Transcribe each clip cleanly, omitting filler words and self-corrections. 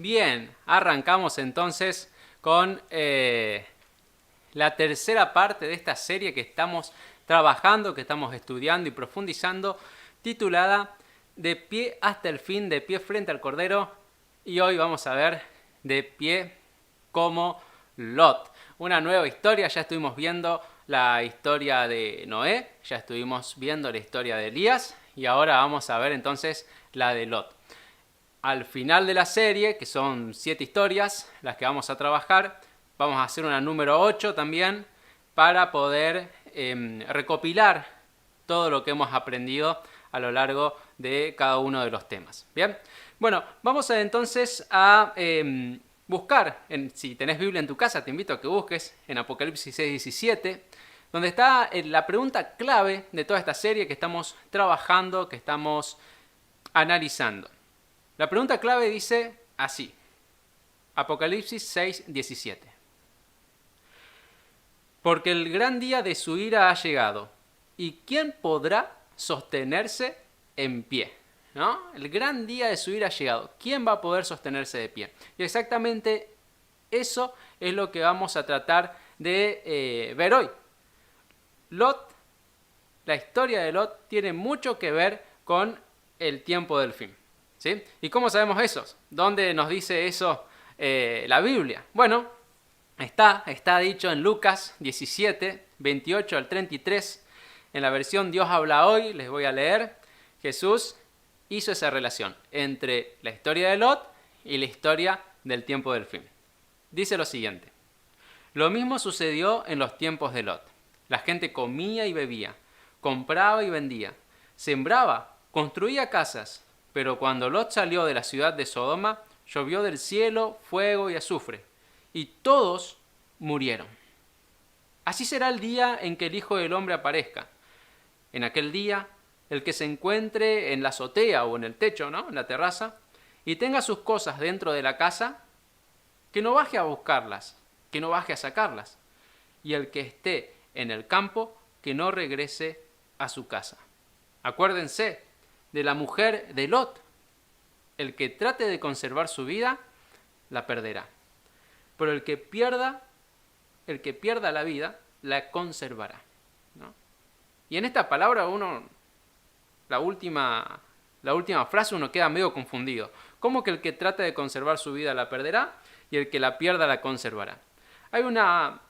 Bien, arrancamos entonces con la tercera parte de esta serie que estamos trabajando, que estamos estudiando y profundizando, titulada De pie hasta el fin, de pie frente al Cordero. Y hoy vamos a ver de pie como Lot. Una nueva historia, ya estuvimos viendo la historia de Noé, ya estuvimos viendo la historia de Elías y ahora vamos a ver entonces la de Lot. Al final de la serie, que son 7 historias las que vamos a trabajar, vamos a hacer una número 8 también para poder recopilar todo lo que hemos aprendido a lo largo de cada uno de los temas. Bien, bueno, vamos entonces a buscar, si tenés Biblia en tu casa, te invito a que busques en Apocalipsis 6:17, donde está la pregunta clave de toda esta serie que estamos trabajando, que estamos analizando. La pregunta clave dice así, Apocalipsis 6:17. Porque el gran día de su ira ha llegado, ¿y quién podrá sostenerse en pie? ¿No? El gran día de su ira ha llegado, ¿quién va a poder sostenerse de pie? Y exactamente eso es lo que vamos a tratar de ver hoy. Lot, la historia de Lot tiene mucho que ver con el tiempo del fin. ¿Sí? ¿Y cómo sabemos eso? ¿Dónde nos dice eso la Biblia? Bueno, está dicho en Lucas 17, 28 al 33. En la versión Dios habla hoy, les voy a leer. Jesús hizo esa relación entre la historia de Lot y la historia del tiempo del fin. Dice lo siguiente. Lo mismo sucedió en los tiempos de Lot. La gente comía y bebía, compraba y vendía, sembraba, construía casas. Pero cuando Lot salió de la ciudad de Sodoma, llovió del cielo fuego y azufre, y todos murieron. Así será el día en que el Hijo del Hombre aparezca. En aquel día, el que se encuentre en la azotea o en el techo, ¿no? En la terraza, y tenga sus cosas dentro de la casa, que no baje a buscarlas, que no baje a sacarlas. Y el que esté en el campo, que no regrese a su casa. Acuérdense de la mujer de Lot. El que trate de conservar su vida, la perderá. Pero el que pierda la vida, la conservará. ¿No? Y en esta palabra la última frase uno queda medio confundido. ¿Cómo que el que trate de conservar su vida la perderá y el que la pierda la conservará? Hay una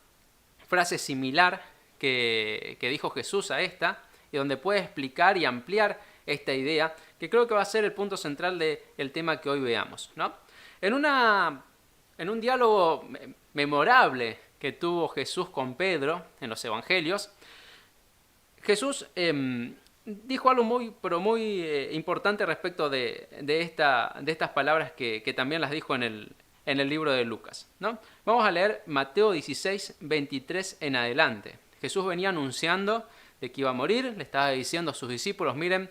frase similar que dijo Jesús a esta, y donde puede explicar y ampliar esta idea, que creo que va a ser el punto central del tema que hoy veamos, ¿no? En un diálogo memorable que tuvo Jesús con Pedro en los Evangelios, Jesús dijo algo muy importante respecto de estas palabras que también las dijo en el libro de Lucas, ¿no? Vamos a leer Mateo 16, 23 en adelante. Jesús venía anunciando de que iba a morir, le estaba diciendo a sus discípulos, miren,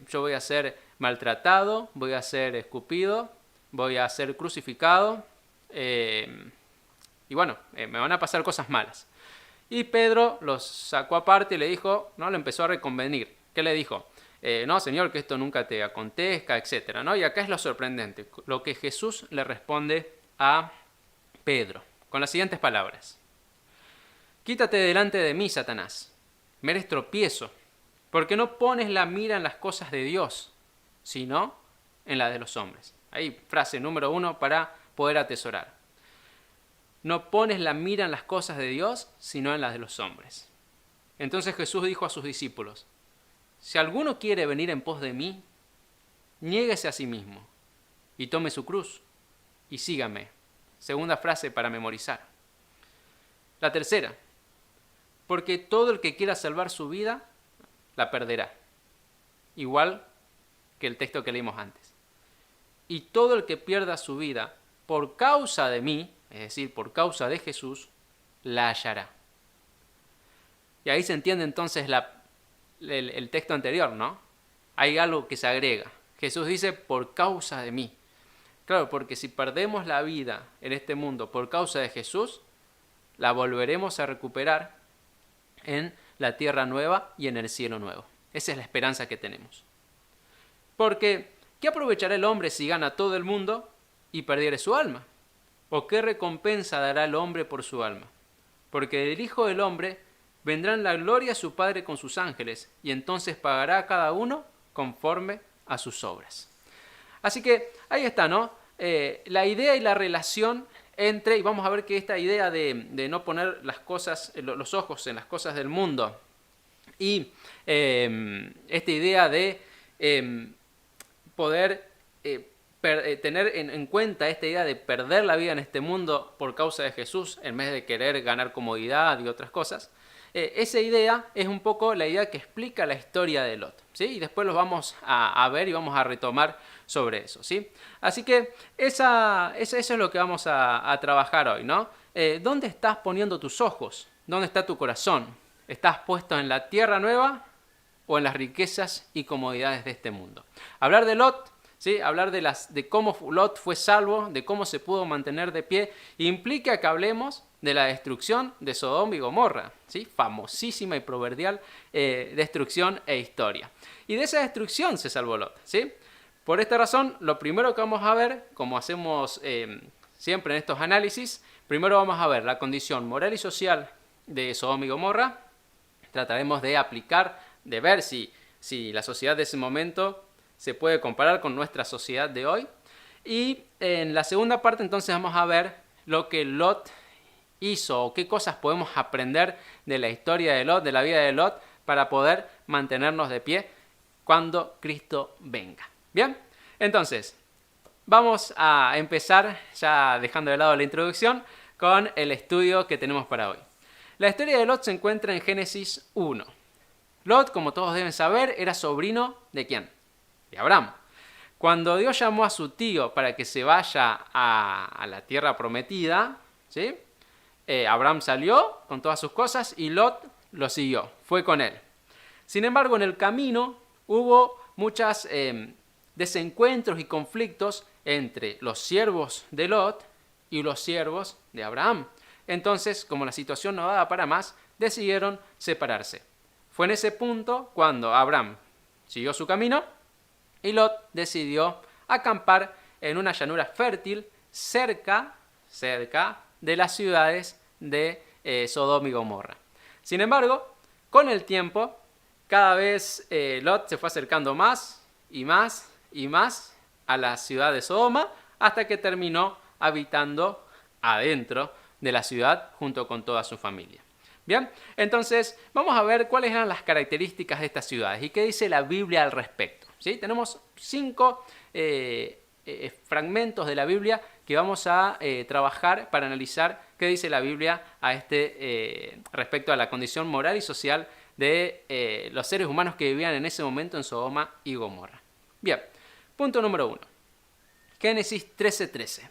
yo voy a ser maltratado, voy a ser escupido, voy a ser crucificado, y bueno, me van a pasar cosas malas. Y Pedro los sacó aparte y le dijo, ¿no? Le empezó a reconvenir. ¿Qué le dijo? No, Señor, que esto nunca te acontezca, etcétera, ¿no? Y acá es lo sorprendente, lo que Jesús le responde a Pedro, con las siguientes palabras. Quítate delante de mí, Satanás. Me eres tropiezo, porque no pones la mira en las cosas de Dios, sino en las de los hombres. Ahí, frase número 1 para poder atesorar. No pones la mira en las cosas de Dios, sino en las de los hombres. Entonces Jesús dijo a sus discípulos, si alguno quiere venir en pos de mí, niéguese a sí mismo y tome su cruz y sígame. Segunda frase para memorizar. La tercera, porque todo el que quiera salvar su vida, la perderá. Igual que el texto que leímos antes. Y todo el que pierda su vida por causa de mí, es decir, por causa de Jesús, la hallará. Y ahí se entiende entonces el texto anterior, ¿no? Hay algo que se agrega. Jesús dice, por causa de mí. Claro, porque si perdemos la vida en este mundo por causa de Jesús, la volveremos a recuperar en la tierra nueva y en el cielo nuevo. Esa es la esperanza que tenemos. Porque, ¿qué aprovechará el hombre si gana todo el mundo y perdiere su alma? ¿O qué recompensa dará el hombre por su alma? Porque del Hijo del Hombre vendrá en la gloria a su Padre con sus ángeles, y entonces pagará a cada uno conforme a sus obras. Así que ahí está, ¿no? La idea y la relación entre, y vamos a ver que esta idea de no poner las cosas, los ojos en las cosas del mundo, y esta idea de poder tener en cuenta esta idea de perder la vida en este mundo por causa de Jesús, en vez de querer ganar comodidad y otras cosas, esa idea es un poco la idea que explica la historia de Lot, ¿sí? Y después los vamos a ver y vamos a retomar sobre eso, ¿sí? Así que eso es lo que vamos a trabajar hoy, ¿no? ¿Dónde estás poniendo tus ojos? ¿Dónde está tu corazón? ¿Estás puesto en la tierra nueva o en las riquezas y comodidades de este mundo? Hablar de Lot, ¿sí? Hablar de cómo Lot fue salvo, de cómo se pudo mantener de pie, implica que hablemos de la destrucción de Sodoma y Gomorra, ¿sí? Famosísima y proverbial destrucción e historia. Y de esa destrucción se salvó Lot, ¿sí? Por esta razón, lo primero que vamos a ver, como hacemos siempre en estos análisis, primero vamos a ver la condición moral y social de Sodoma y Gomorra. Trataremos de aplicar, de ver si la sociedad de ese momento se puede comparar con nuestra sociedad de hoy. Y en la segunda parte entonces vamos a ver lo que Lot hizo o qué cosas podemos aprender de la historia de Lot, de la vida de Lot, para poder mantenernos de pie cuando Cristo venga. Bien, entonces vamos a empezar, ya dejando de lado la introducción, con el estudio que tenemos para hoy. La historia de Lot se encuentra en Génesis 1. Lot, como todos deben saber, era sobrino ¿de quién? De Abraham. Cuando Dios llamó a su tío para que se vaya a la tierra prometida, ¿sí? Abraham salió con todas sus cosas y Lot lo siguió, fue con él. Sin embargo, en el camino hubo muchos desencuentros y conflictos entre los siervos de Lot y los siervos de Abraham. Entonces, como la situación no daba para más, decidieron separarse. Fue en ese punto cuando Abraham siguió su camino y Lot decidió acampar en una llanura fértil cerca de las ciudades de Sodoma y Gomorra. Sin embargo, con el tiempo, cada vez Lot se fue acercando más y más y más a la ciudad de Sodoma hasta que terminó habitando adentro de la ciudad junto con toda su familia. Bien, entonces vamos a ver cuáles eran las características de estas ciudades y qué dice la Biblia al respecto, ¿sí? Tenemos 5 fragmentos de la Biblia que vamos a trabajar para analizar qué dice la Biblia a respecto a la condición moral y social de los seres humanos que vivían en ese momento en Sodoma y Gomorra. Bien, punto número 1. Génesis 13:13.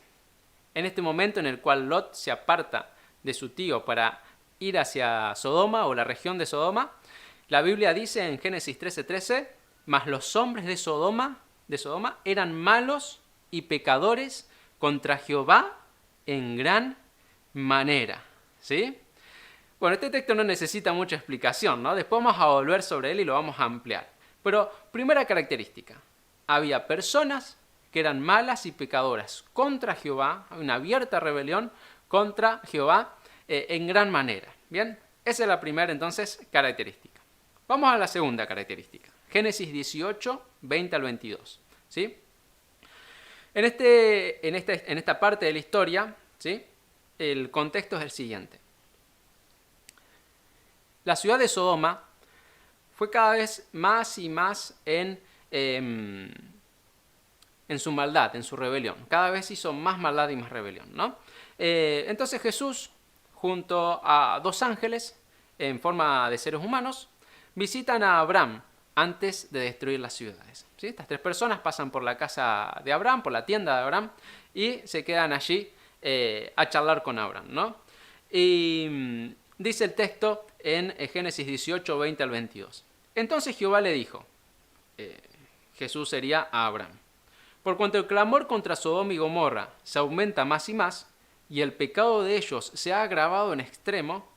En este momento en el cual Lot se aparta de su tío para ir hacia Sodoma o la región de Sodoma, la Biblia dice en Génesis 13:13, mas los hombres de Sodoma eran malos y pecadores contra Jehová en gran manera. ¿Sí? Bueno, este texto no necesita mucha explicación, ¿no? Después vamos a volver sobre él y lo vamos a ampliar. Pero, primera característica, había personas que eran malas y pecadoras contra Jehová, una abierta rebelión contra Jehová en gran manera. ¿Bien? Esa es la primera, entonces, característica. Vamos a la segunda característica. Génesis 18, 20 al 22. ¿Sí? En esta parte de la historia, ¿sí? El contexto es el siguiente. La ciudad de Sodoma fue cada vez más y más en su maldad, en su rebelión. Cada vez hizo más maldad y más rebelión, ¿no? Entonces Jesús, junto a 2 ángeles, en forma de seres humanos, visitan a Abraham antes de destruir las ciudades. ¿Sí? Estas 3 personas pasan por la casa de Abraham, por la tienda de Abraham, y se quedan allí a charlar con Abraham, ¿no? Y dice el texto en Génesis 18, 20 al 22. Entonces Jehová le dijo, Jesús sería a Abraham, por cuanto el clamor contra Sodoma y Gomorra se aumenta más y más, y el pecado de ellos se ha agravado en extremo,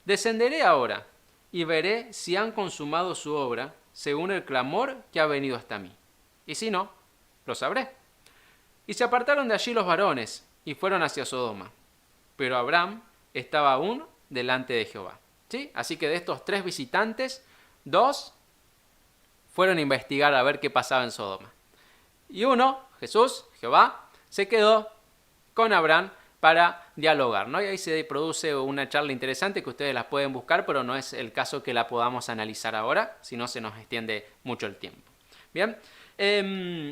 descenderé ahora y veré si han consumado su obra según el clamor que ha venido hasta mí. Y si no, lo sabré. Y se apartaron de allí los varones y fueron hacia Sodoma. Pero Abraham estaba aún delante de Jehová. ¿Sí? Así que de estos 3 visitantes, 2 fueron a investigar a ver qué pasaba en Sodoma. Y uno, Jesús, Jehová, se quedó con Abraham para dialogar, ¿no? Y ahí se produce una charla interesante que ustedes las pueden buscar, pero no es el caso que la podamos analizar ahora, si no se nos extiende mucho el tiempo. Bien,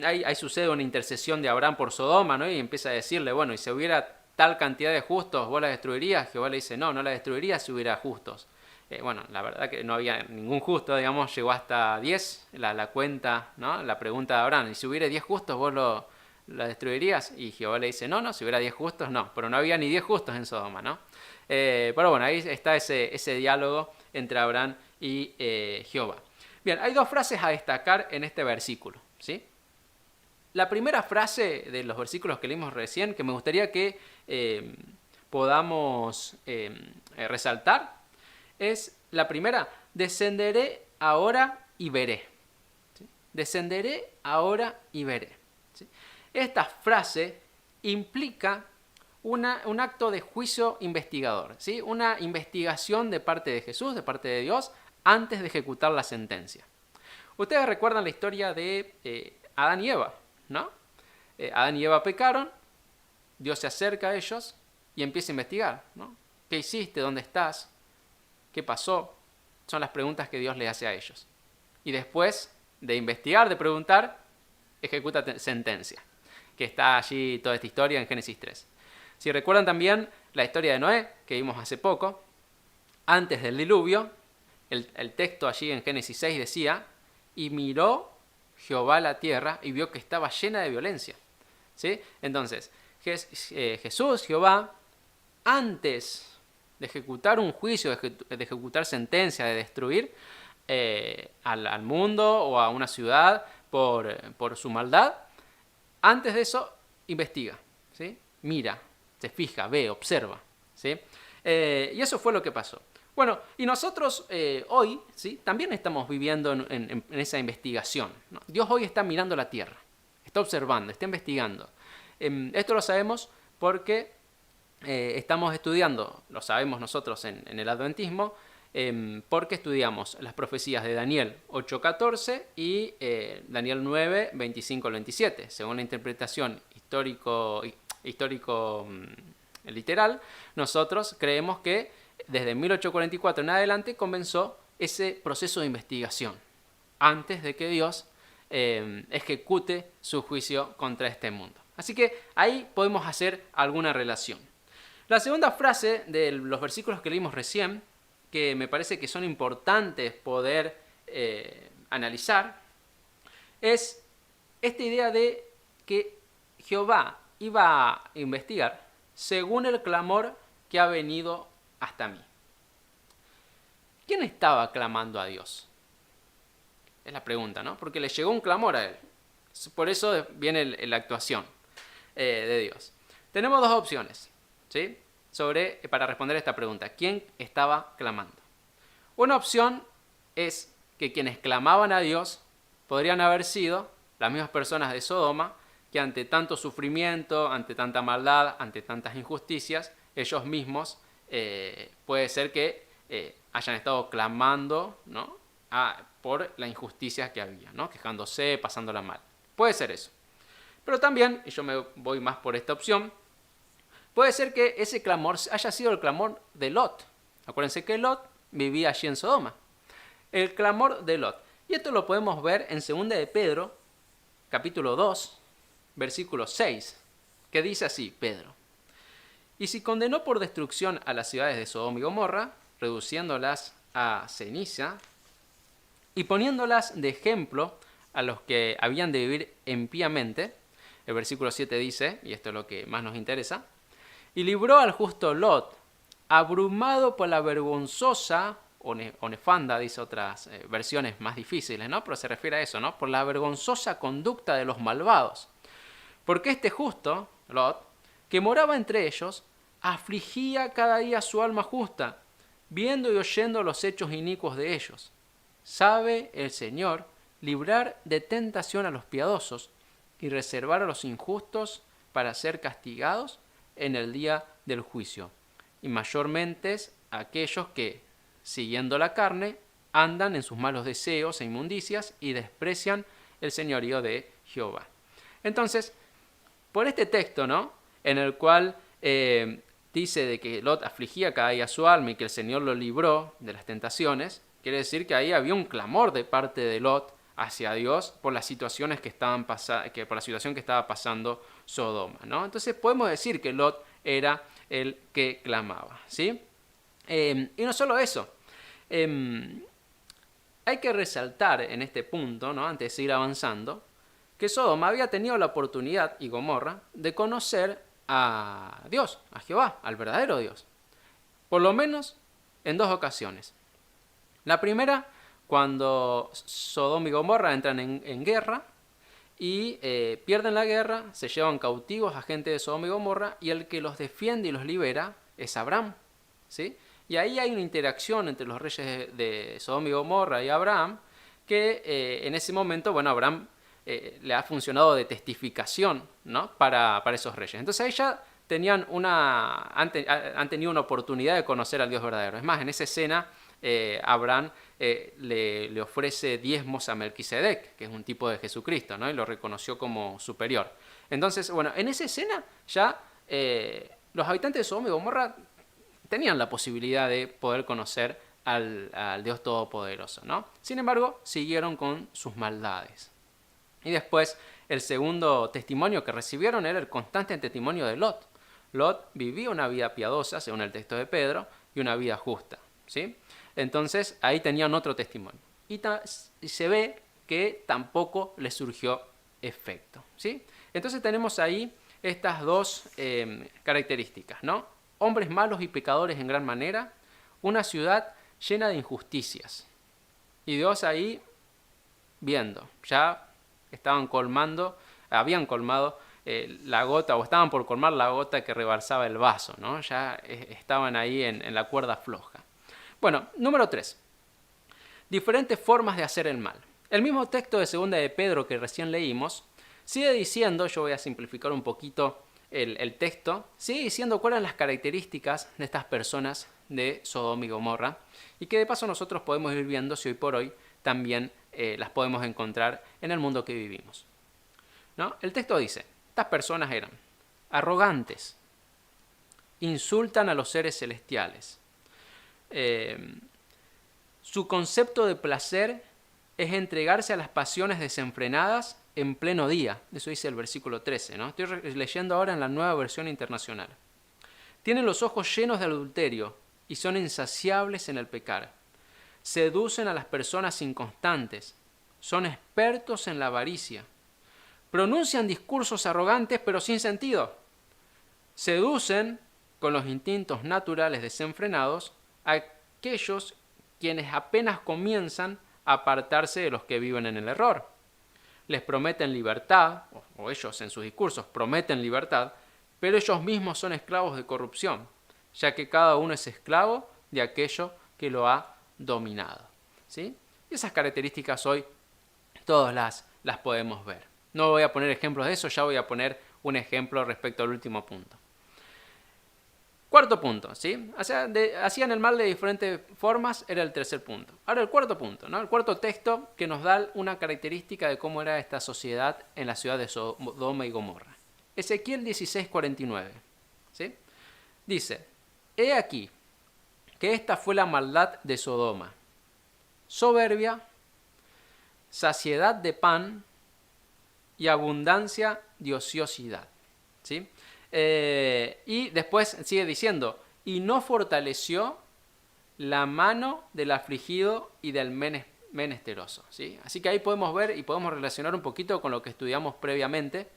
ahí sucede una intercesión de Abraham por Sodoma, ¿no? Y empieza a decirle, bueno, y si hubiera tal cantidad de justos, ¿vos la destruirías? Jehová le dice, no la destruiría si hubiera justos. Bueno, la verdad que no había ningún justo, digamos, llegó hasta 10, la cuenta, ¿no? La pregunta de Abraham, y si hubiera 10 justos, ¿vos la destruirías? Y Jehová le dice, no, si hubiera 10 justos, no, pero no había ni 10 justos en Sodoma, ¿no? Pero bueno, ahí está ese diálogo entre Abraham y Jehová. Bien, hay 2 frases a destacar en este versículo, ¿sí? La primera frase de los versículos que leímos recién, que me gustaría que podamos resaltar, es la primera: descenderé ahora y veré. ¿Sí? Descenderé ahora y veré. ¿Sí? Esta frase implica un acto de juicio investigador, ¿sí? Una investigación de parte de Jesús, de parte de Dios, antes de ejecutar la sentencia. Ustedes recuerdan la historia de Adán y Eva, ¿no? Adán y Eva pecaron, Dios se acerca a ellos y empieza a investigar, ¿no? ¿Qué hiciste? ¿Dónde estás? ¿Qué pasó? Son las preguntas que Dios le hace a ellos. Y después de investigar, de preguntar, ejecuta sentencia, que está allí toda esta historia en Génesis 3. Si recuerdan también la historia de Noé, que vimos hace poco, antes del diluvio, el texto allí en Génesis 6 decía, y miró Jehová la tierra y vio que estaba llena de violencia. ¿Sí? Entonces, Jesús, Jehová, antes de ejecutar un juicio, de ejecutar sentencia, de destruir al mundo o a una ciudad por su maldad, antes de eso investiga, ¿sí? Mira, se fija, ve, observa, ¿sí? Y eso fue lo que pasó. Bueno, y nosotros hoy, ¿sí? También estamos viviendo en esa investigación, ¿no? Dios hoy está mirando la tierra, está observando, está investigando. Esto lo sabemos porque estamos estudiando, lo sabemos nosotros en el adventismo, porque estudiamos las profecías de Daniel 8:14 y Daniel 9:25-27. Según la interpretación histórico literal, nosotros creemos que desde 1844 en adelante comenzó ese proceso de investigación, antes de que Dios ejecute su juicio contra este mundo. Así que ahí podemos hacer alguna relación. La segunda frase de los versículos que leímos recién, que me parece que son importantes poder analizar, es esta idea de que Jehová iba a investigar según el clamor que ha venido hasta mí. ¿Quién estaba clamando a Dios? Es la pregunta, ¿no? Porque le llegó un clamor a él. Por eso viene la actuación de Dios. Tenemos 2 opciones, ¿sí? Para responder esta pregunta. ¿Quién estaba clamando? Una opción es que quienes clamaban a Dios podrían haber sido las mismas personas de Sodoma, que ante tanto sufrimiento, ante tanta maldad, ante tantas injusticias, ellos mismos puede ser que hayan estado clamando, ¿no? Por la injusticia que había, ¿no? Quejándose, pasándola mal. Puede ser eso. Pero también, y yo me voy más por esta opción, puede ser que ese clamor haya sido el clamor de Lot. Acuérdense que Lot vivía allí en Sodoma. El clamor de Lot. Y esto lo podemos ver en 2 de Pedro, capítulo 2, versículo 6, que dice así, Pedro. Y si condenó por destrucción a las ciudades de Sodoma y Gomorra, reduciéndolas a ceniza, y poniéndolas de ejemplo a los que habían de vivir impíamente, el versículo 7 dice, y esto es lo que más nos interesa, y libró al justo Lot, abrumado por la vergonzosa, o nefanda, dice otras versiones más difíciles, ¿no? Pero se refiere a eso, ¿no? Por la vergonzosa conducta de los malvados. Porque este justo, Lot, que moraba entre ellos, afligía cada día su alma justa, viendo y oyendo los hechos inicuos de ellos. Sabe el Señor librar de tentación a los piadosos y reservar a los injustos para ser castigados en el día del juicio, y mayormente aquellos que, siguiendo la carne, andan en sus malos deseos e inmundicias y desprecian el señorío de Jehová. Entonces, por este texto, ¿no?, en el cual dice de que Lot afligía cada día su alma y que el Señor lo libró de las tentaciones, quiere decir que ahí había un clamor de parte de Lot hacia Dios por las situaciones por la situación que estaba pasando Sodoma, ¿no? Entonces podemos decir que Lot era el que clamaba, ¿sí? Y no solo eso, hay que resaltar en este punto, ¿no?, antes de seguir avanzando, que Sodoma había tenido la oportunidad, y Gomorra, de conocer a Dios, a Jehová, al verdadero Dios, por lo menos en 2 ocasiones. La primera, cuando Sodoma y Gomorra entran en guerra y pierden la guerra, se llevan cautivos a gente de Sodoma y Gomorra, y el que los defiende y los libera es Abraham, ¿sí? Y ahí hay una interacción entre los reyes de Sodoma y Gomorra y Abraham, que en ese momento, bueno, Abraham le ha funcionado de testificación, ¿no?, para esos reyes. Entonces ahí ya han tenido una oportunidad de conocer al Dios verdadero. Es más, en esa escena Abraham le ofrece diezmos a Melquisedec, que es un tipo de Jesucristo, ¿no?, y lo reconoció como superior. Entonces, bueno, en esa escena ya los habitantes de Sodoma y Gomorra tenían la posibilidad de poder conocer al Dios Todopoderoso, ¿no? Sin embargo, siguieron con sus maldades. Y después, el segundo testimonio que recibieron era el constante testimonio de Lot. Lot vivía una vida piadosa, según el texto de Pedro, y una vida justa, ¿sí? Entonces, ahí tenían otro testimonio. Y se ve que tampoco le surgió efecto, ¿sí? Entonces tenemos ahí estas 2 características, ¿no? Hombres malos y pecadores en gran manera, una ciudad llena de injusticias. Y Dios ahí viendo, ya habían colmado la gota, o estaban por colmar la gota que rebalsaba el vaso, ¿no? Ya estaban ahí en la cuerda floja. Bueno, número 3. Diferentes formas de hacer el mal. El mismo texto de 2 de Pedro que recién leímos sigue diciendo, yo voy a simplificar un poquito el texto, sigue diciendo cuáles son las características de estas personas de Sodoma y Gomorra, y que de paso nosotros podemos ir viendo si hoy por hoy también las podemos encontrar en el mundo que vivimos, ¿no? El texto dice, estas personas eran arrogantes, insultan a los seres celestiales, su concepto de placer es entregarse a las pasiones desenfrenadas en pleno día. Eso dice el versículo 13, ¿no? Estoy leyendo ahora en la Nueva Versión Internacional. Tienen los ojos llenos de adulterio y son insaciables en el pecar. Seducen a las personas inconstantes. Son expertos en la avaricia. Pronuncian discursos arrogantes pero sin sentido. Seducen con los instintos naturales desenfrenados a aquellos quienes apenas comienzan a apartarse de los que viven en el error. Les prometen libertad, o ellos en sus discursos prometen libertad, pero ellos mismos son esclavos de corrupción, ya que cada uno es esclavo de aquello que lo ha dominado, ¿sí? Y esas características hoy todas las podemos ver. No voy a poner ejemplos de eso, ya voy a poner un ejemplo respecto al último punto. Cuarto punto, ¿sí? Hacían el mal de diferentes formas, era el tercer punto. Ahora el cuarto punto, ¿no? El cuarto texto que nos da una característica de cómo era esta sociedad en la ciudad de Sodoma y Gomorra. Ezequiel 16:49, ¿sí? Dice, he aquí que esta fue la maldad de Sodoma, soberbia, saciedad de pan y abundancia de ociosidad, ¿sí? Y después sigue diciendo, y no fortaleció la mano del afligido y del menesteroso, ¿sí? Así que ahí podemos ver y podemos relacionar un poquito con lo que estudiamos previamente,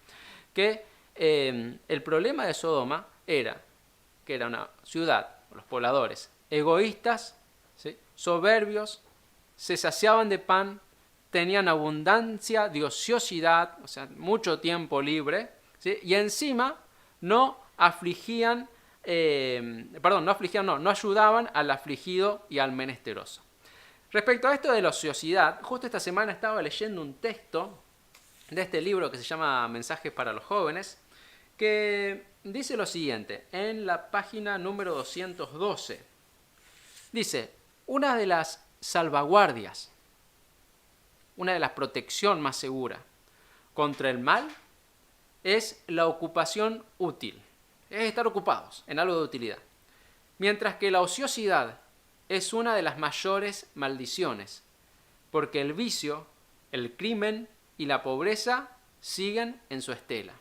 que el problema de Sodoma era que era una ciudad, los pobladores, egoístas, ¿sí?, soberbios, se saciaban de pan, tenían abundancia de ociosidad, o sea, mucho tiempo libre, ¿sí?, y encima no ayudaban al afligido y al menesteroso. Respecto a esto de la ociosidad, justo esta semana estaba leyendo un texto de este libro que se llama Mensajes para los jóvenes, que dice lo siguiente, en la página número 212. Dice, una de las salvaguardias, una de las protecciones más seguras contra el mal es la ocupación útil, es estar ocupados en algo de utilidad. Mientras que la ociosidad es una de las mayores maldiciones, porque el vicio, el crimen y la pobreza siguen en su estela.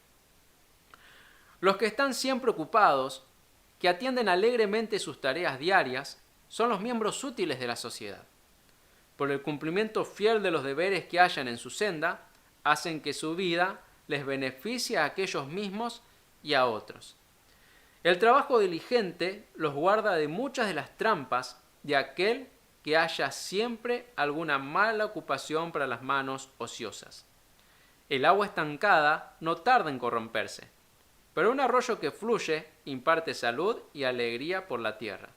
Los que están siempre ocupados, que atienden alegremente sus tareas diarias, son los miembros útiles de la sociedad. Por el cumplimiento fiel de los deberes que hallan en su senda, hacen que su vida les beneficie a aquellos mismos y a otros. El trabajo diligente los guarda de muchas de las trampas de aquel que haya siempre alguna mala ocupación para las manos ociosas. El agua estancada no tarda en corromperse, pero un arroyo que fluye imparte salud y alegría por la tierra.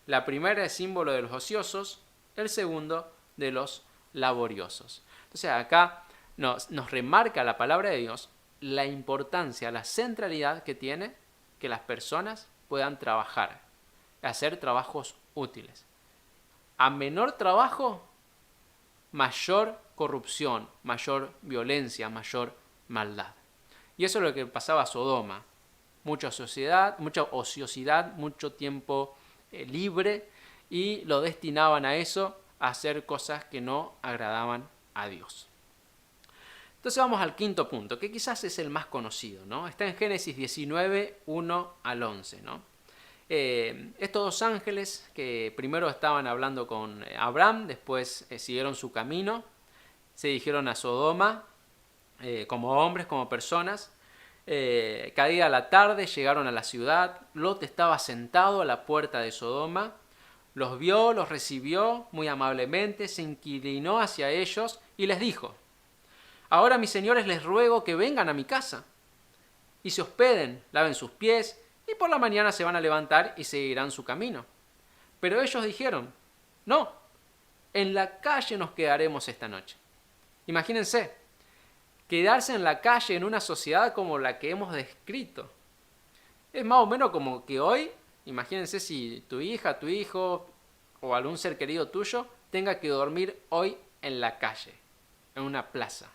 La primera es símbolo de los ociosos, el segundo de los laboriosos. Entonces acá nos remarca la palabra de Dios la importancia, la centralidad que tiene que las personas puedan trabajar, hacer trabajos útiles. A menor trabajo, mayor corrupción, mayor violencia, mayor maldad. Y eso es lo que pasaba a Sodoma. Mucha ociosidad, mucho tiempo libre, y lo destinaban a eso, a hacer cosas que no agradaban a Dios. Entonces vamos al quinto punto, que quizás es el más conocido, ¿no? Está en Génesis 19, 1 al 11, ¿no? Estos dos ángeles que primero estaban hablando con Abraham, después siguieron su camino, se dirigieron a Sodoma como hombres, como personas. Caída la tarde llegaron a la ciudad. Lot estaba sentado a la puerta de Sodoma, los vio, los recibió muy amablemente, se inclinó hacia ellos y les dijo: ahora, mis señores, les ruego que vengan a mi casa y se hospeden, laven sus pies, y por la mañana se van a levantar y seguirán su camino. Pero ellos dijeron: no, en la calle nos quedaremos esta noche. Imagínense, quedarse en la calle en una sociedad como la que hemos descrito. Es más o menos como que hoy, imagínense si tu hija, tu hijo o algún ser querido tuyo tenga que dormir hoy en la calle, en una plaza.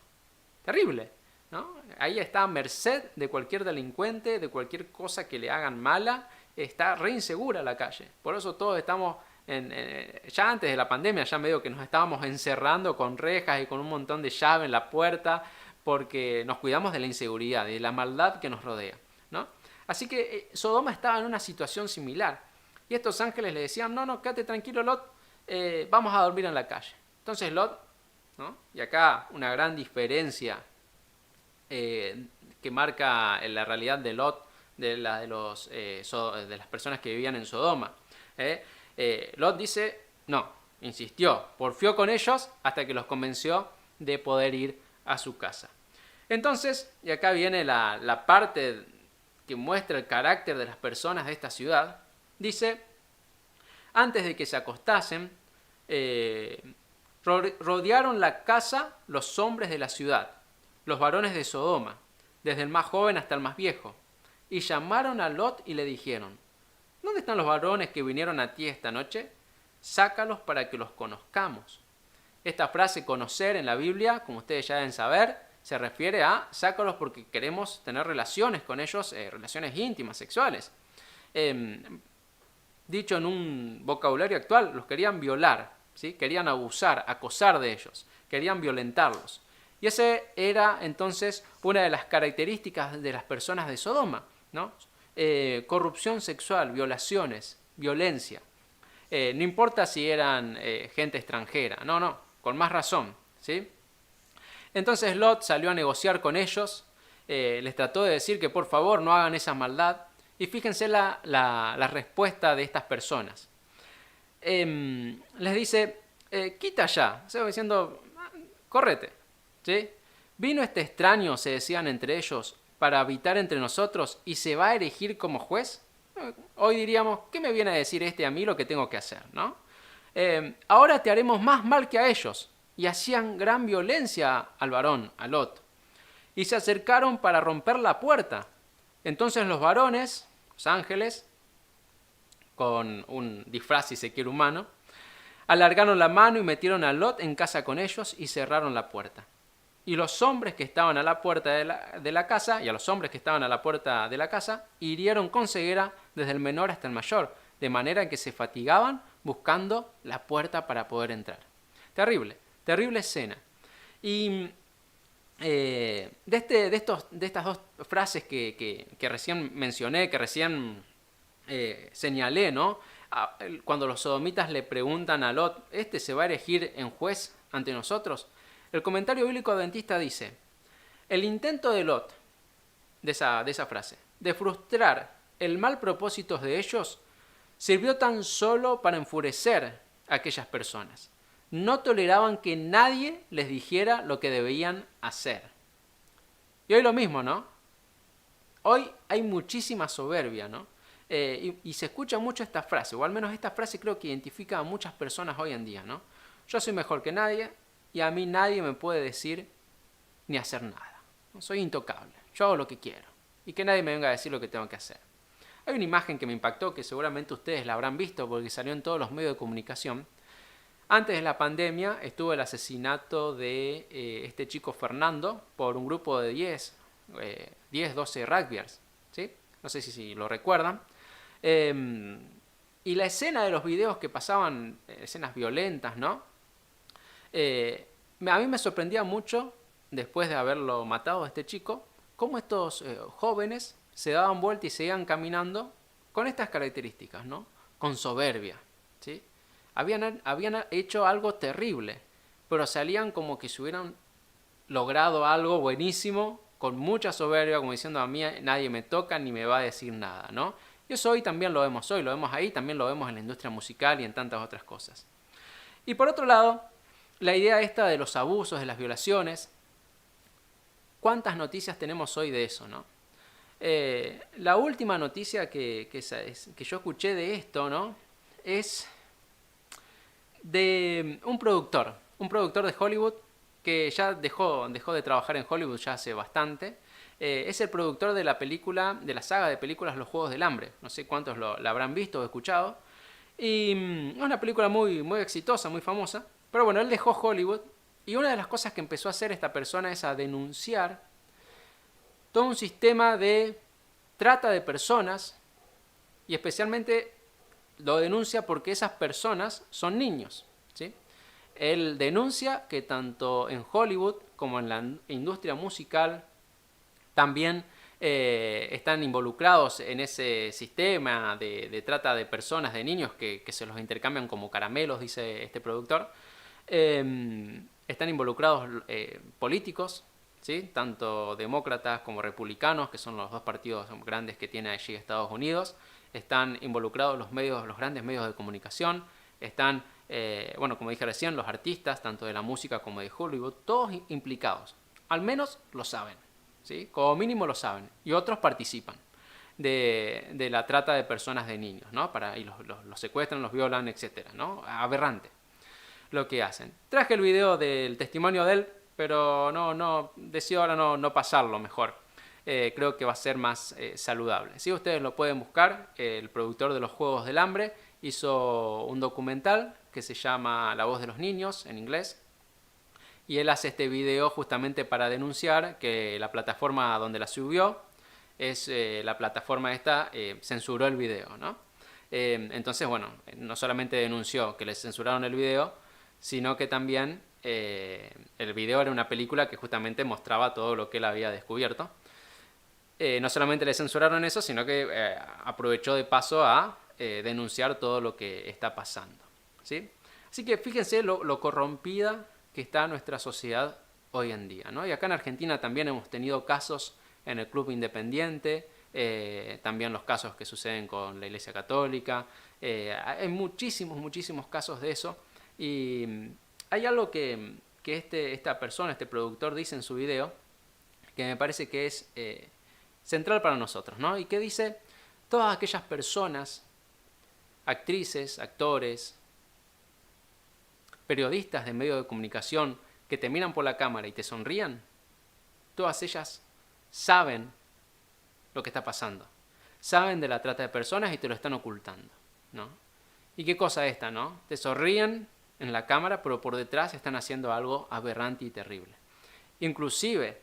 Terrible, ¿no? Ahí está a merced de cualquier delincuente, de cualquier cosa que le hagan mala. Está re insegura la calle. Por eso todos estamos, ya antes de la pandemia, ya medio que nos estábamos encerrando con rejas y con un montón de llave en la puerta, porque nos cuidamos de la inseguridad, de la maldad que nos rodea, ¿no? Así que Sodoma estaba en una situación similar. Y estos ángeles le decían: no, quédate tranquilo, Lot, vamos a dormir en la calle. Entonces Lot, ¿no? Y acá una gran diferencia que marca la realidad de Lot de las personas que vivían en Sodoma. Lot dice: no, insistió, porfió con ellos hasta que los convenció de poder ir a su casa. Entonces, y acá viene la parte que muestra el carácter de las personas de esta ciudad, dice: antes de que se acostasen, rodearon la casa los hombres de la ciudad, los varones de Sodoma, desde el más joven hasta el más viejo, y llamaron a Lot y le dijeron: ¿dónde están los varones que vinieron a ti esta noche? Sácalos para que los conozcamos. Esta frase conocer en la Biblia, como ustedes ya deben saber, se refiere a sácalos porque queremos tener relaciones con ellos, relaciones íntimas, sexuales. Dicho en un vocabulario actual, los querían violar, ¿sí? Querían abusar, acosar de ellos, querían violentarlos. Y esa era entonces una de las características de las personas de Sodoma, ¿no? Corrupción sexual, violaciones, violencia. No importa si eran gente extranjera, no, con más razón, ¿sí? Entonces Lot salió a negociar con ellos, les trató de decir que por favor no hagan esa maldad, y fíjense la respuesta de estas personas. Les dice: quita ya, o sea, diciendo, córrete, ¿sí? Vino este extraño, se decían entre ellos, para habitar entre nosotros y se va a erigir como juez. Hoy diríamos: ¿qué me viene a decir a mí lo que tengo que hacer, ¿no? Ahora te haremos más mal que a ellos. Y hacían gran violencia al varón, a Lot. y se acercaron para romper la puerta. Entonces los varones, los ángeles, con un disfraz, si se quiere, humano, alargaron la mano y metieron a Lot en casa con ellos y cerraron la puerta. Y los hombres que estaban a la puerta de la casa, y a los hombres que estaban a la puerta de la casa, hirieron con ceguera desde el menor hasta el mayor, de manera que se fatigaban buscando la puerta para poder entrar. Terrible, terrible escena. Y de estas dos frases que recién mencioné, que recién señalé, ¿no? Cuando los sodomitas le preguntan a Lot, ¿este se va a erigir en juez ante nosotros? El comentario bíblico adventista dice, el intento de Lot, de esa frase, de frustrar el mal propósito de ellos, sirvió tan solo para enfurecer a aquellas personas. No toleraban que nadie les dijera lo que debían hacer. Y hoy lo mismo, ¿no? Hoy hay muchísima soberbia, ¿no? Y se escucha mucho esta frase, o al menos esta frase creo que identifica a muchas personas hoy en día, ¿no? Yo soy mejor que nadie y a mí nadie me puede decir ni hacer nada. Soy intocable, yo hago lo que quiero y que nadie me venga a decir lo que tengo que hacer. Hay una imagen que me impactó, que seguramente ustedes la habrán visto porque salió en todos los medios de comunicación. Antes de la pandemia estuvo el asesinato de este chico Fernando por un grupo de 12 rugbyers, ¿sí? No sé si lo recuerdan. Y la escena de los videos que pasaban, escenas violentas, ¿no? A mí me sorprendía mucho, después de haberlo matado a este chico, cómo estos jóvenes se daban vuelta y seguían caminando con estas características, ¿no? Con soberbia, ¿sí? Habían hecho algo terrible, pero salían como que se hubieran logrado algo buenísimo, con mucha soberbia, como diciendo a mí nadie me toca ni me va a decir nada, ¿no? Y eso hoy también lo vemos ahí, también lo vemos en la industria musical y en tantas otras cosas. Y por otro lado, la idea esta de los abusos, de las violaciones, ¿cuántas noticias tenemos hoy de eso, no? La última noticia que yo escuché de esto, ¿no? Es de un productor de Hollywood que ya dejó de trabajar en Hollywood ya hace bastante. Es el productor de la saga de películas Los Juegos del Hambre. No sé cuántos la habrán visto o escuchado. Y es una película muy, muy exitosa, muy famosa. Pero bueno, él dejó Hollywood y una de las cosas que empezó a hacer esta persona es a denunciar todo un sistema de trata de personas y especialmente lo denuncia porque esas personas son niños, ¿sí? Él denuncia que tanto en Hollywood como en la industria musical también están involucrados en ese sistema de trata de personas, de niños que se los intercambian como caramelos, dice este productor. Están involucrados políticos, ¿sí? Tanto demócratas como republicanos, que son los dos partidos grandes que tiene allí Estados Unidos. Están involucrados los grandes medios de comunicación. Están, como dije recién, los artistas, tanto de la música como de Hollywood, todos implicados. Al menos lo saben, ¿sí? Como mínimo lo saben. Y otros participan de la trata de personas, de niños, ¿no? Y los secuestran, los violan, etc., ¿no? Aberrante lo que hacen. Traje el video del testimonio de él, pero decido ahora no pasarlo mejor. Creo que va a ser más saludable. ¿Sí? Ustedes lo pueden buscar. El productor de Los Juegos del Hambre hizo un documental que se llama La Voz de los Niños, en inglés. Y él hace este video justamente para denunciar que la plataforma donde la subió, la plataforma esta, censuró el video, ¿no? Entonces, no solamente denunció que le censuraron el video, sino que también el video era una película que justamente mostraba todo lo que él había descubierto. No solamente le censuraron eso, sino que aprovechó de paso a denunciar todo lo que está pasando, ¿sí? Así que fíjense lo corrompida que está nuestra sociedad hoy en día, ¿no? Y acá en Argentina también hemos tenido casos en el Club Independiente, también los casos que suceden con la Iglesia Católica. Hay muchísimos casos de eso. Y hay algo que esta persona, este productor, dice en su video, que me parece que es central para nosotros, ¿no? Y que dice, todas aquellas personas, actrices, actores, periodistas de medios de comunicación, que te miran por la cámara y te sonrían, todas ellas saben lo que está pasando. Saben de la trata de personas y te lo están ocultando, ¿no? ¿Y qué cosa esta, no? Te sonríen en la cámara, pero por detrás están haciendo algo aberrante y terrible. Inclusive,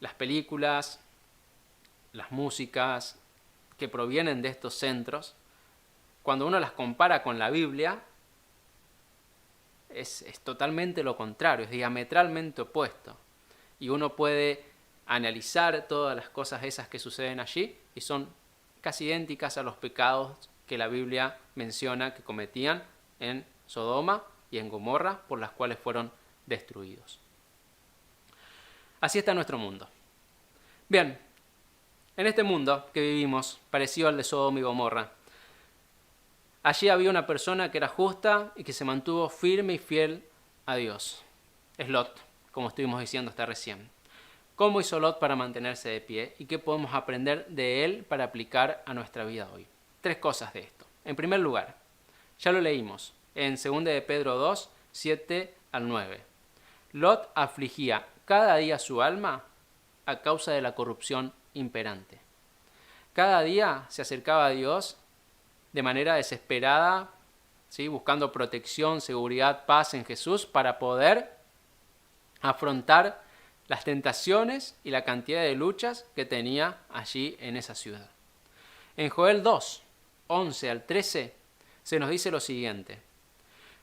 las películas, las músicas que provienen de estos centros, cuando uno las compara con la Biblia, es totalmente lo contrario, es diametralmente opuesto. Y uno puede analizar todas las cosas esas que suceden allí y son casi idénticas a los pecados que la Biblia menciona que cometían en Sodoma y en Gomorra, por las cuales fueron destruidos. Así está nuestro mundo. Bien, en este mundo que vivimos, parecido al de Sodoma y Gomorra, allí había una persona que era justa y que se mantuvo firme y fiel a Dios. Es Lot, como estuvimos diciendo hasta recién. ¿Cómo hizo Lot para mantenerse de pie? ¿Y qué podemos aprender de él para aplicar a nuestra vida hoy? 3 cosas de esto. En primer lugar, ya lo leímos en 2 de Pedro 2, 7 al 9. Lot afligía cada día su alma a causa de la corrupción imperante. Cada día se acercaba a Dios de manera desesperada, ¿sí? Buscando protección, seguridad, paz en Jesús para poder afrontar las tentaciones y la cantidad de luchas que tenía allí en esa ciudad. En Joel 2, 11 al 13, se nos dice lo siguiente: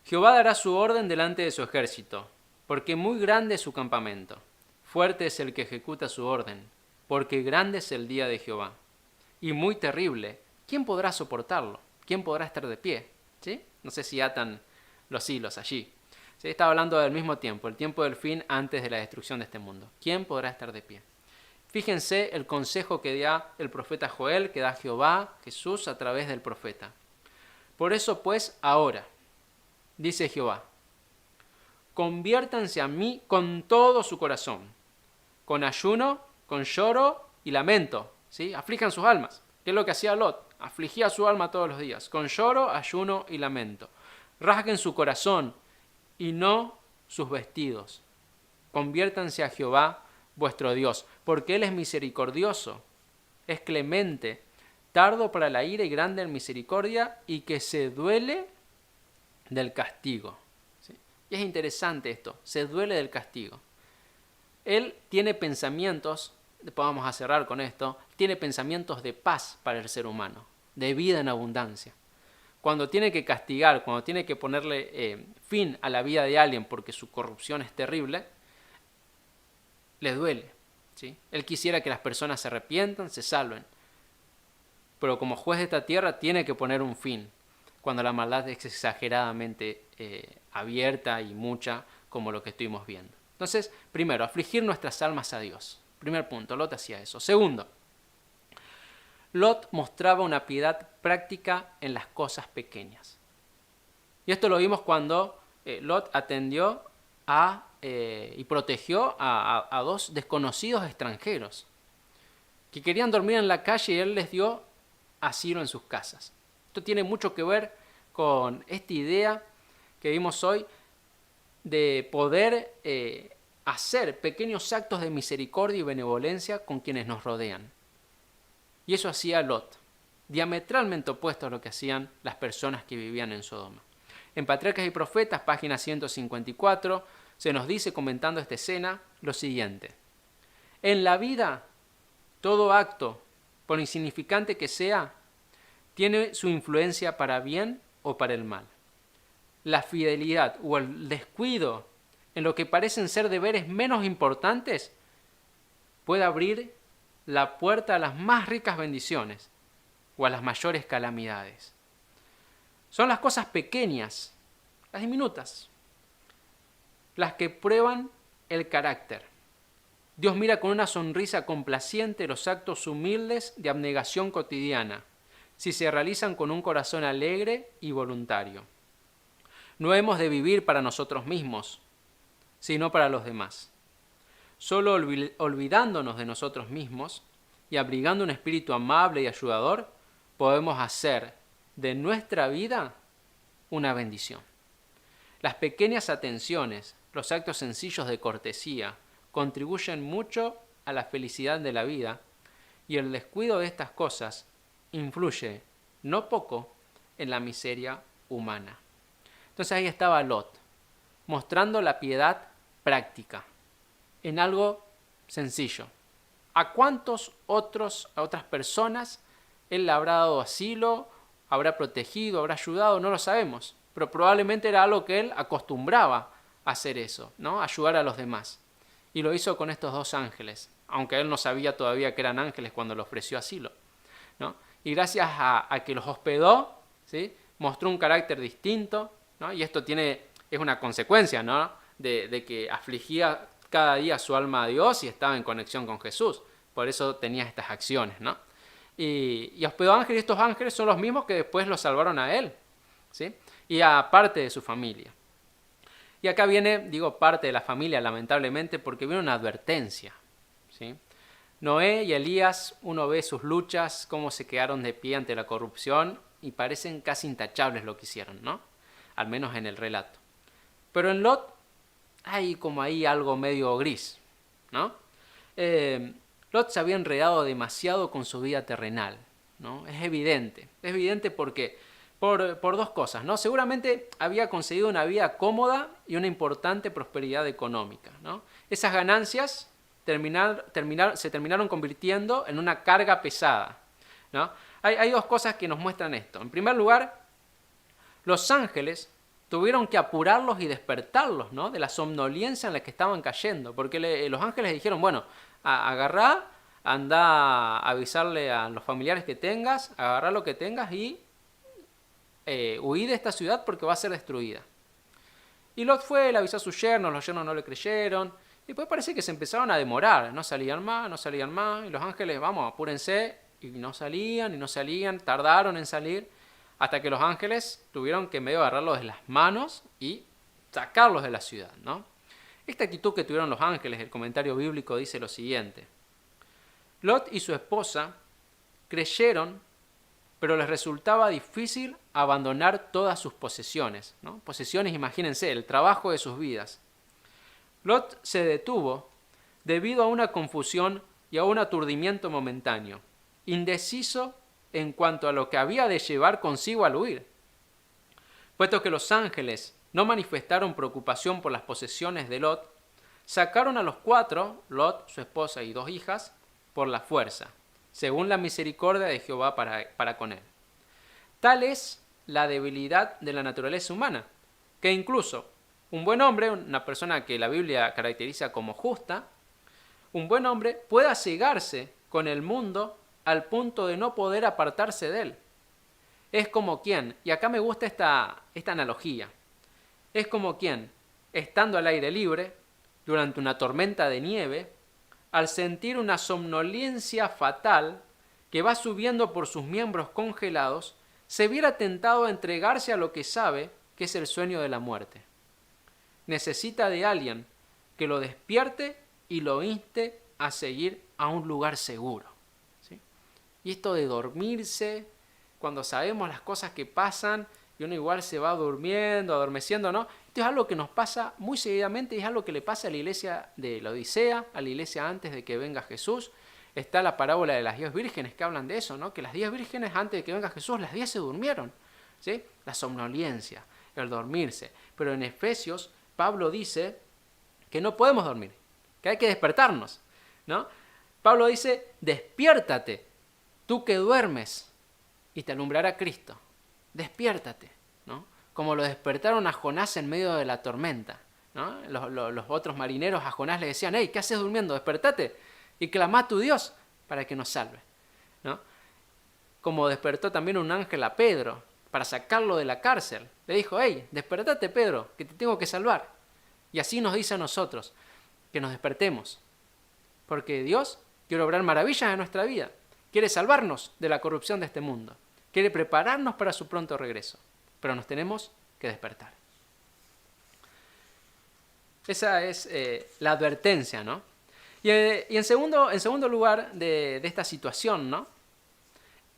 Jehová dará su orden delante de su ejército, porque muy grande es su campamento. Fuerte es el que ejecuta su orden, porque grande es el día de Jehová. Y muy terrible, ¿quién podrá soportarlo? ¿Quién podrá estar de pie? ¿Sí? No sé si atan los hilos allí. Se está hablando del mismo tiempo, el tiempo del fin antes de la destrucción de este mundo. ¿Quién podrá estar de pie? Fíjense el consejo que da el profeta Joel, que da Jehová, Jesús, a través del profeta. Por eso pues ahora, dice Jehová, conviértanse a mí con todo su corazón, con ayuno, con lloro y lamento, ¿sí? Aflijan sus almas, que es lo que hacía Lot, afligía su alma todos los días, con lloro, ayuno y lamento. Rasguen su corazón y no sus vestidos. Conviértanse a Jehová vuestro Dios, porque Él es misericordioso, es clemente, tardo para la ira y grande en misericordia, y que se duele del castigo. ¿Sí? Y es interesante esto, se duele del castigo. Él tiene pensamientos, después vamos a cerrar con esto, tiene pensamientos de paz para el ser humano, de vida en abundancia. Cuando tiene que castigar, cuando tiene que ponerle fin a la vida de alguien porque su corrupción es terrible, le duele, ¿sí? Él quisiera que las personas se arrepientan, se salven. Pero como juez de esta tierra tiene que poner un fin cuando la maldad es exageradamente abierta y mucha, como lo que estuvimos viendo. Entonces, primero, afligir nuestras almas a Dios. Primer punto, Lot hacía eso. Segundo, Lot mostraba una piedad práctica en las cosas pequeñas. Y esto lo vimos cuando Lot atendió y protegió a 2 desconocidos extranjeros que querían dormir en la calle y él les dio asilo en sus casas. Esto tiene mucho que ver con esta idea que vimos hoy de poder hacer pequeños actos de misericordia y benevolencia con quienes nos rodean. Y eso hacía Lot, diametralmente opuesto a lo que hacían las personas que vivían en Sodoma. En Patriarcas y Profetas, página 154, se nos dice, comentando esta escena, lo siguiente: en la vida, todo acto, por insignificante que sea, tiene su influencia para bien o para el mal. La fidelidad o el descuido en lo que parecen ser deberes menos importantes puede abrir la puerta a las más ricas bendiciones o a las mayores calamidades. Son las cosas pequeñas, las diminutas, las que prueban el carácter. Dios mira con una sonrisa complaciente los actos humildes de abnegación cotidiana, si se realizan con un corazón alegre y voluntario. No hemos de vivir para nosotros mismos, sino para los demás. Solo olvidándonos de nosotros mismos y abrigando un espíritu amable y ayudador, podemos hacer de nuestra vida una bendición. Las pequeñas atenciones, los actos sencillos de cortesía, contribuyen mucho a la felicidad de la vida, y el descuido de estas cosas influye no poco en la miseria humana. Entonces ahí estaba Lot, mostrando la piedad práctica, en algo sencillo. ¿A cuántos a otras personas él le habrá dado asilo, habrá protegido, habrá ayudado? No lo sabemos, pero probablemente era algo que él acostumbraba a hacer eso, ¿no? Ayudar a los demás. Y lo hizo con estos 2 ángeles, aunque él no sabía todavía que eran ángeles cuando le ofreció asilo, ¿no? Y gracias a que los hospedó, ¿sí?, mostró un carácter distinto, ¿no? Y esto es una consecuencia, ¿no?, de que afligía cada día su alma a Dios y estaba en conexión con Jesús. Por eso tenía estas acciones, ¿no? Y hospedó ángeles, y estos ángeles son los mismos que después lo salvaron a él, ¿sí?, y a parte de su familia. Y acá viene, digo parte de la familia, lamentablemente, porque viene una advertencia, ¿sí? Noé y Elías, uno ve sus luchas, cómo se quedaron de pie ante la corrupción, y parecen casi intachables lo que hicieron, ¿no? Al menos en el relato. Pero en Lot hay como ahí algo medio gris, ¿no? Lot se había enredado demasiado con su vida terrenal, ¿no? Es evidente porque por 2 cosas, ¿no? Seguramente había conseguido una vida cómoda y una importante prosperidad económica, ¿no? Esas ganancias se terminaron convirtiendo en una carga pesada, ¿no? Hay 2 cosas que nos muestran esto. En primer lugar, los ángeles tuvieron que apurarlos y despertarlos, ¿no?, de la somnolencia en la que estaban cayendo, porque los ángeles dijeron, bueno, agarrá, anda a avisarle a los familiares que tengas, agarrá lo que tengas y huí de esta ciudad porque va a ser destruida. Y Lot fue, le avisó a sus yernos, los yernos no le creyeron, y después parece que se empezaron a demorar, no salían más, y los ángeles, vamos, apúrense, y no salían, tardaron en salir, hasta que los ángeles tuvieron que medio agarrarlos de las manos y sacarlos de la ciudad, ¿no? Esta actitud que tuvieron los ángeles, el comentario bíblico dice lo siguiente: Lot y su esposa creyeron, pero les resultaba difícil abandonar todas sus posesiones, ¿no? Posesiones, imagínense, el trabajo de sus vidas. Lot se detuvo debido a una confusión y a un aturdimiento momentáneo, indeciso en cuanto a lo que había de llevar consigo al huir. Puesto que los ángeles no manifestaron preocupación por las posesiones de Lot, sacaron a los 4, Lot, su esposa y 2 hijas, por la fuerza, según la misericordia de Jehová para con él. Tal es la debilidad de la naturaleza humana, que incluso un buen hombre, una persona que la Biblia caracteriza como justa, un buen hombre pueda cegarse con el mundo al punto de no poder apartarse de él. Es como quien, y acá me gusta esta analogía, es como quien, estando al aire libre, durante una tormenta de nieve, al sentir una somnolencia fatal que va subiendo por sus miembros congelados, se viera tentado a entregarse a lo que sabe que es el sueño de la muerte. Necesita de alguien que lo despierte y lo inste a seguir a un lugar seguro. ¿Sí? Y esto de dormirse, cuando sabemos las cosas que pasan y uno igual se va durmiendo, adormeciendo, ¿no? Esto es algo que nos pasa muy seguidamente y es algo que le pasa a la iglesia de la Odisea, a la iglesia antes de que venga Jesús. Está la parábola de las 10 vírgenes que hablan de eso, ¿no? Que las 10 vírgenes antes de que venga Jesús, las 10 se durmieron, ¿sí? La somnolencia, el dormirse. Pero en Efesios, Pablo dice que no podemos dormir, que hay que despertarnos, ¿no? Pablo dice, despiértate, tú que duermes, y te alumbrará Cristo. Despiértate, ¿no? Como lo despertaron a Jonás en medio de la tormenta, ¿no? Los otros marineros a Jonás le decían, hey, ¿qué haces durmiendo? Despertate y clama a tu Dios para que nos salve, ¿no? Como despertó también un ángel a Pedro para sacarlo de la cárcel. Le dijo, hey, despertate Pedro, que te tengo que salvar. Y así nos dice a nosotros, que nos despertemos. Porque Dios quiere obrar maravillas en nuestra vida. Quiere salvarnos de la corrupción de este mundo. Quiere prepararnos para su pronto regreso. Pero nos tenemos que despertar. Esa es la advertencia, ¿no? Y en segundo lugar de esta situación, ¿no?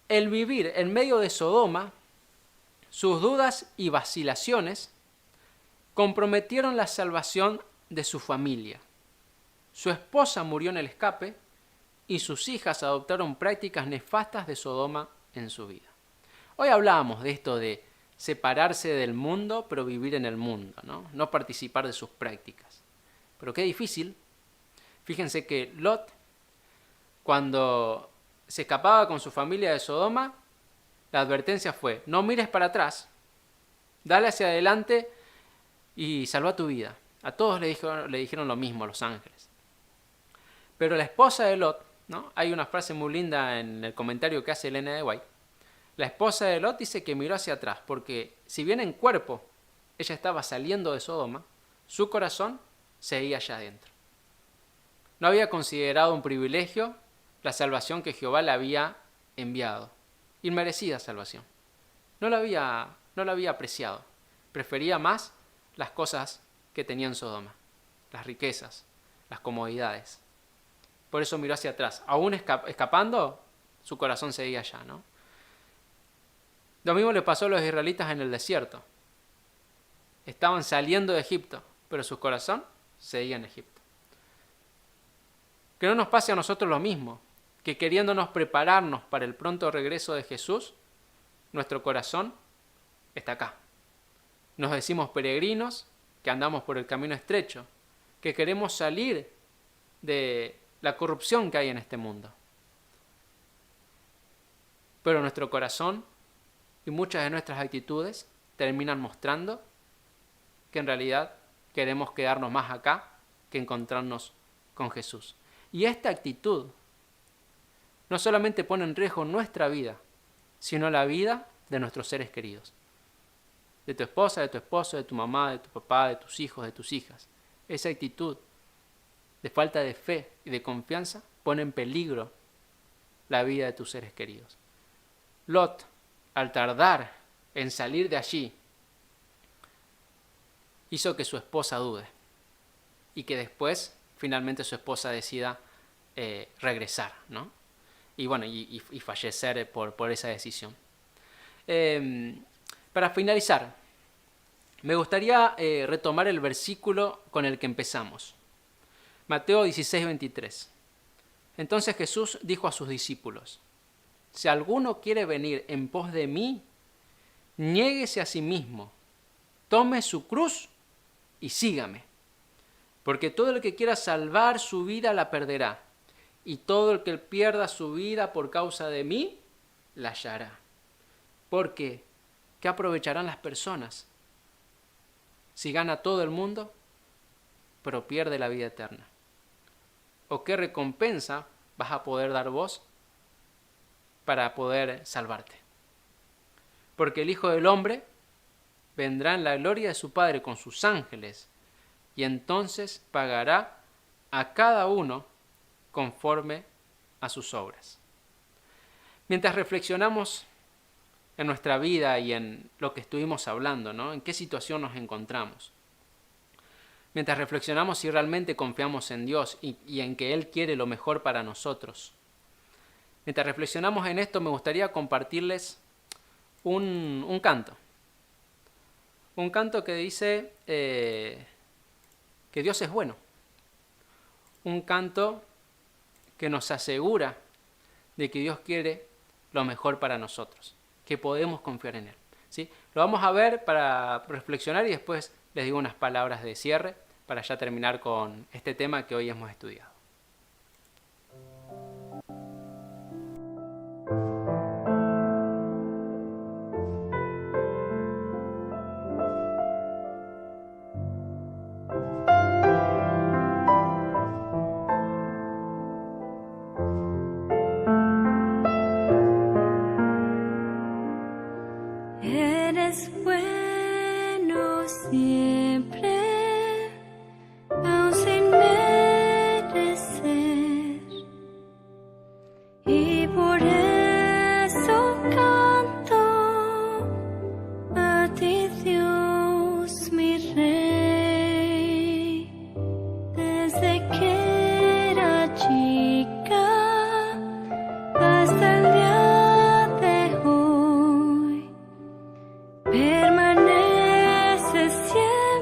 El vivir en medio de Sodoma, sus dudas y vacilaciones comprometieron la salvación de su familia, Su esposa murió en el escape y sus hijas adoptaron prácticas nefastas de Sodoma en su vida. Hoy hablábamos de esto de separarse del mundo, pero vivir en el mundo, no participar de sus prácticas. Pero qué difícil. Fíjense que Lot, cuando se escapaba con su familia de Sodoma, la advertencia fue: no mires para atrás, dale hacia adelante y salva tu vida. A todos le dijeron lo mismo a los ángeles. Pero la esposa de Lot, hay una frase muy linda en el comentario que hace Elena de White. La esposa de Lot dice que miró hacia atrás, porque si bien en cuerpo ella estaba saliendo de Sodoma, su corazón seguía allá adentro. No había considerado un privilegio la salvación que Jehová le había enviado. Inmerecida salvación. No la había apreciado. Prefería más las cosas que tenía en Sodoma, las riquezas, las comodidades. Por eso miró hacia atrás. Aún escapando, su corazón seguía allá, Lo mismo le pasó a los israelitas en el desierto. Estaban saliendo de Egipto, pero su corazón seguía en Egipto. Que no nos pase a nosotros lo mismo, que queriéndonos prepararnos para el pronto regreso de Jesús, nuestro corazón está acá. Nos decimos peregrinos, que andamos por el camino estrecho, que queremos salir de la corrupción que hay en este mundo. Pero nuestro corazón y muchas de nuestras actitudes terminan mostrando que en realidad queremos quedarnos más acá que encontrarnos con Jesús. Y esta actitud no solamente pone en riesgo nuestra vida, sino la vida de nuestros seres queridos. De tu esposa, de tu esposo, de tu mamá, de tu papá, de tus hijos, de tus hijas. Esa actitud de falta de fe y de confianza pone en peligro la vida de tus seres queridos. Lot, al tardar en salir de allí, hizo que su esposa dude y que después finalmente su esposa decida regresar, y fallecer por esa decisión. Para finalizar, me gustaría retomar el versículo con el que empezamos. Mateo 16:23. Entonces Jesús dijo a sus discípulos: si alguno quiere venir en pos de mí, niéguese a sí mismo, tome su cruz y sígame. Porque todo el que quiera salvar su vida la perderá, y todo el que pierda su vida por causa de mí, la hallará. Porque, ¿qué aprovecharán las personas si gana todo el mundo, pero pierde la vida eterna? ¿O qué recompensa vas a poder dar vos para poder salvarte? Porque el Hijo del Hombre vendrá en la gloria de su Padre con sus ángeles, y entonces pagará a cada uno conforme a sus obras. Mientras reflexionamos en nuestra vida y en lo que estuvimos hablando, en qué situación nos encontramos, mientras reflexionamos si realmente confiamos en Dios y en que Él quiere lo mejor para nosotros, mientras reflexionamos en esto, me gustaría compartirles un canto. Un canto que dice que Dios es bueno. Un canto que nos asegura de que Dios quiere lo mejor para nosotros, que podemos confiar en Él. ¿Sí? Lo vamos a ver para reflexionar y después les digo unas palabras de cierre para ya terminar con este tema que hoy hemos estudiado. Eres bueno siempre, aun sin merecer, y por eso canto a ti, Dios mi Rey. Desde que era chica hasta el día de hoy, permanece siempre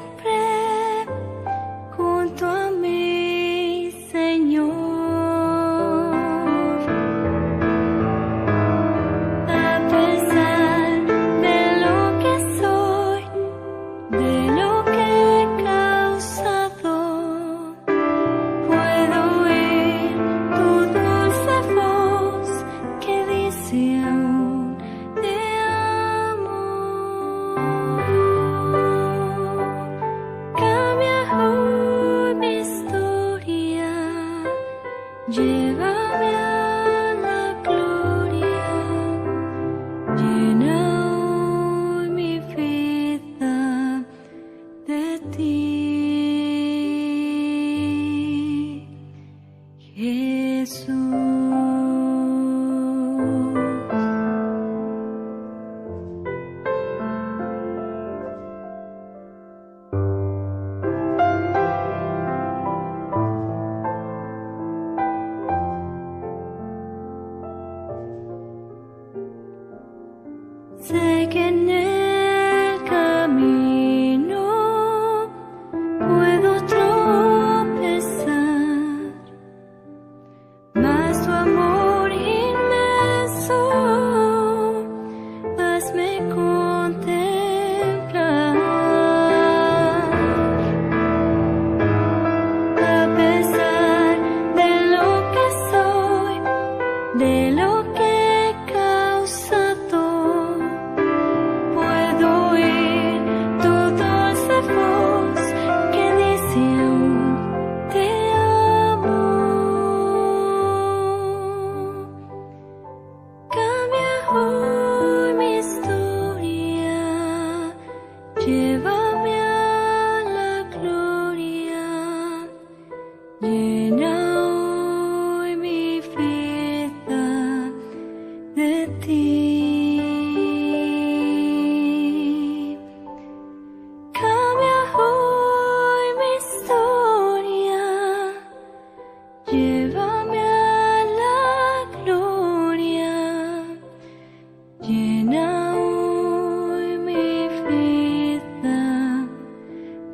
aún te amo. Cambia hoy mi historia, llévame a la gloria, llena hoy mi vida de ti, Jesús. Sé que en el camino puedo tropezar, mas tu amor inmenso hazme contemplar. A pesar de lo que soy, de lo que he causado, puedo oír tu dulce voz que dice aún te amo. Cambia hoy mi historia, llévame a la gloria, llena hoy mi vida de ti. Cambia hoy mi historia, llévame a la gloria, llena hoy mi vida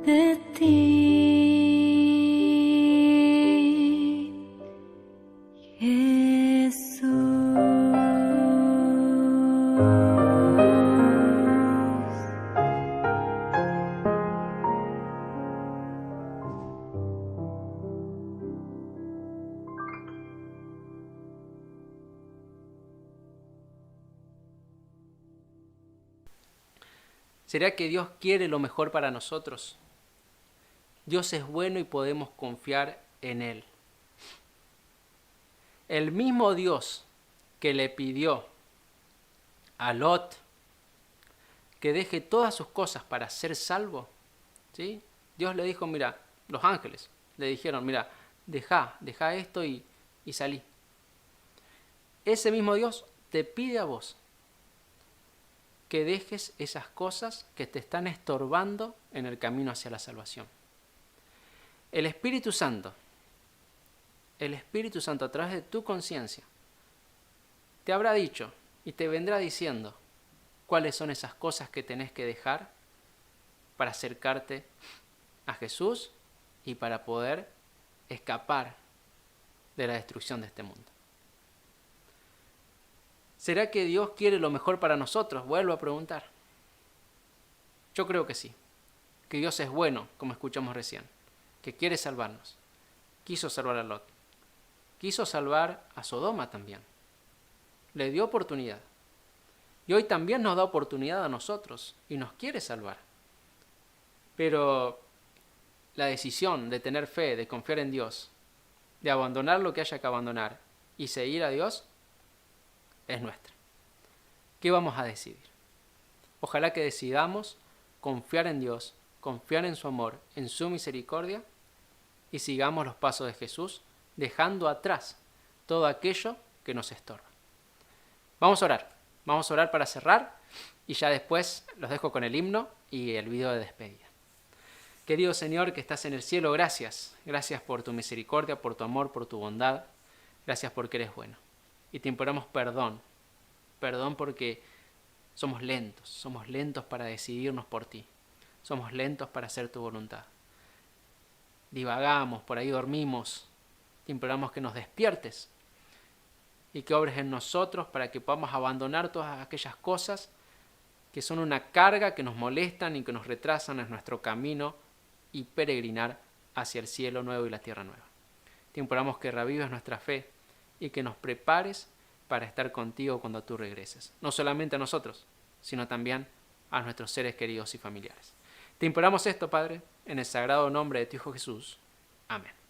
de ti, Jesús. ¿Será que Dios quiere lo mejor para nosotros? Dios es bueno y podemos confiar en Él. El mismo Dios que le pidió a Lot que deje todas sus cosas para ser salvo, ¿sí? Dios le dijo, mira, los ángeles le dijeron, mira, deja esto y salí. Ese mismo Dios te pide a vos que dejes esas cosas que te están estorbando en el camino hacia la salvación. El Espíritu Santo a través de tu conciencia te habrá dicho y te vendrá diciendo cuáles son esas cosas que tenés que dejar para acercarte a Jesús y para poder escapar de la destrucción de este mundo. ¿Será que Dios quiere lo mejor para nosotros? Vuelvo a preguntar. Yo creo que sí, que Dios es bueno, como escuchamos recién, que quiere salvarnos. Quiso salvar a Lot, quiso salvar a Sodoma también. Le dio oportunidad. Y hoy también nos da oportunidad a nosotros y nos quiere salvar. Pero la decisión de tener fe, de confiar en Dios, de abandonar lo que haya que abandonar y seguir a Dios, es nuestra. ¿Qué vamos a decidir? Ojalá que decidamos confiar en Dios, confiar en su amor, en su misericordia y sigamos los pasos de Jesús, dejando atrás todo aquello que nos estorba. Vamos a orar para cerrar y ya después los dejo con el himno y el video de despedida. Querido Señor que estás en el cielo, gracias por tu misericordia, por tu amor, por tu bondad, gracias porque eres bueno. Y te imploramos perdón porque somos lentos para decidirnos por ti, somos lentos para hacer tu voluntad. Divagamos, por ahí dormimos, te imploramos que nos despiertes y que obres en nosotros para que podamos abandonar todas aquellas cosas que son una carga, que nos molestan y que nos retrasan en nuestro camino y peregrinar hacia el cielo nuevo y la tierra nueva. Te imploramos que reavives nuestra fe y que nos prepares para estar contigo cuando tú regreses. No solamente a nosotros, sino también a nuestros seres queridos y familiares. Te imploramos esto, Padre, en el sagrado nombre de tu Hijo Jesús. Amén.